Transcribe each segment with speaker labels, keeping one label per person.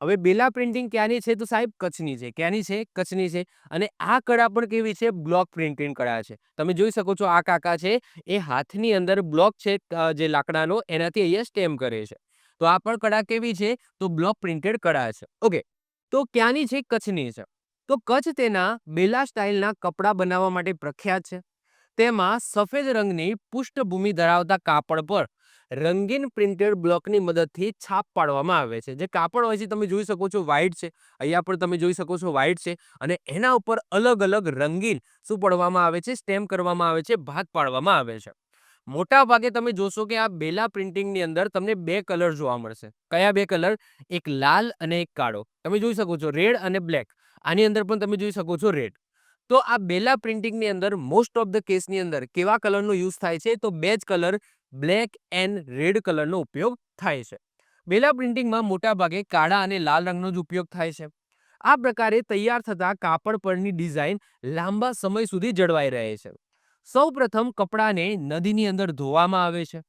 Speaker 1: હવે બેલા પ્રિન્ટિંગ ક્યાંની છે તો સાહેબ કચ્છની છે. ક્યાંની છે? કચ્છની છે. અને આ કળા પણ કેવી છે? બ્લોક પ્રિન્ટિંગ કળા છે. તમે જોઈ શકો છો આ કાકા છે એ હાથની અંદર બ્લોક છે જે લાકડાનો એનાથી અહીંયા સ્ટેમ્પ કરે છે. તો આ પણ કળા કેવી છે? તો બ્લોક પ્રિન્ટેડ કળા છે. ઓકે, તો ક્યાંની છે? કચ્છની છે. તો કચ્છ તેના બેલા સ્ટાઇલના કપડાં બનાવવા માટે પ્રખ્યાત છે. તેમાં સફેદ રંગની પૃષ્ઠભૂમિ ધરાવતા કાપડ પર રંગીન પ્રિન્ટેડ બ્લોકની મદદથી છાપ પાડવામાં આવે છે. જે કાપડ હોય છે તમે જોઈ શકો છો વ્હાઈટ છે, અહીંયા પણ તમે જોઈ શકો છો વ્હાઈટ છે, અને એના ઉપર અલગ અલગ રંગીન શું પાડવામાં આવે છે? સ્ટેમ્પ કરવામાં આવે છે, ભાગ પાડવામાં આવે છે. મોટા ભાગે તમે જોશો કે આ બેલા પ્રિન્ટિંગની અંદર તમને બે કલર જોવા મળશે. કયા બે કલર? એક લાલ અને એક કાળો. તમે જોઈ શકો છો રેડ અને બ્લેક. આની અંદર પણ તમે જોઈ શકો છો રેડ. તો આ બેલા પ્રિન્ટિંગની અંદર મોસ્ટ ઓફ ધ કેસની અંદર કેવા કલરનો યુઝ થાય છે? તો બે જ કલર, બ્લેક એન્ડ રેડ કલરનો ઉપયોગ થાય છે. બેલા પ્રિન્ટિંગમાં મોટા ભાગે કાળા અને લાલ રંગનો જ ઉપયોગ થાય છે. આ પ્રકારે તૈયાર થતા કાપડ પરની ડિઝાઇન લાંબા સમય સુધી જળવાઈ રહે છે. સૌપ્રથમ કપડાને નદીની અંદર ધોવામાં આવે છે.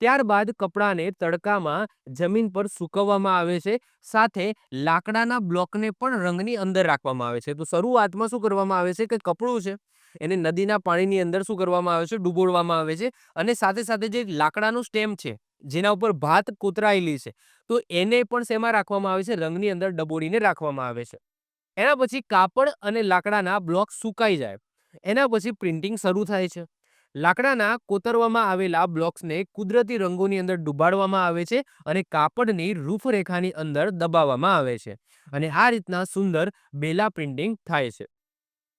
Speaker 1: ત્યારબાદ કપડાને તડકામાં જમીન પર સૂકવવામાં આવે છે. સાથે લાકડાના બ્લોકને પણ રંગની અંદર રાખવામાં આવે છે. તો શરૂઆતમાં શું કરવામાં આવે છે કે કપડું છે એને નદીના પાણીની અંદર શું કરવામાં આવે છે? ડૂબોળવામાં આવે છે. અને સાથે સાથે જે લાકડાનું સ્ટેમ છે જેના ઉપર ભાત કોતરાયેલી છે તો એને પણ શેમાં રાખવામાં આવે છે? રંગની અંદર ડબોળીને રાખવામાં આવે છે. એના પછી કાપડ અને લાકડાના બ્લોક સુકાઈ જાય એના પછી પ્રિન્ટિંગ શરૂ થાય છે. લાકડાના કોતરવામાં આવેલા બ્લોક્સને કુદરતી રંગોની અંદર ડુબાડવામાં આવે છે અને કાપડની રૂપરેખાની અંદર દબાવવામાં આવે છે, અને આ રીતના સુંદર બેલા પ્રિન્ટિંગ થાય છે.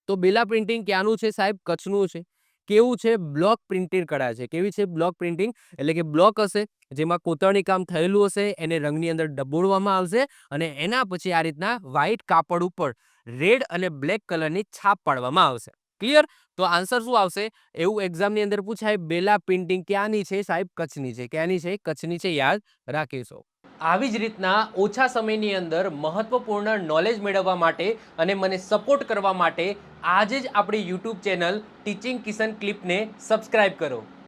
Speaker 1: તો બેલા પ્રિન્ટિંગ ક્યાંનું છે સાહેબ? કચ્છનું છે. કેવું છે? બ્લોક પ્રિન્ટેડ કળા છે. કેવી છે? બ્લોક પ્રિન્ટિંગ એટલે કે બ્લોક હશે જેમાં કોતરણી કામ થયેલું હશે, એને રંગની અંદર ડબોળવામાં આવશે અને એના પછી આ રીતના વ્હાઈટ કાપડ ઉપર રેડ અને બ્લેક કલરની છાપ પાડવામાં આવશે. ક્લિયર? તો આન્સર શું આવશે? એવું એક્ઝામની અંદર પૂછાય. બેલા પ્રિન્ટિંગ ક્યાંની છે સાહેબ? કચ્છની છે. ક્યાંની છે? કચ્છની છે. યાદ રાખીશું. આવી જ રીતના ઓછા સમયની અંદર મહત્વપૂર્ણ નોલેજ મેળવવા માટે અને મને સપોર્ટ કરવા માટે આજે જ આપણી યુટ્યુબ ચેનલ ટીચિંગ કિશન ક્લિપને સબસ્ક્રાઇબ કરો.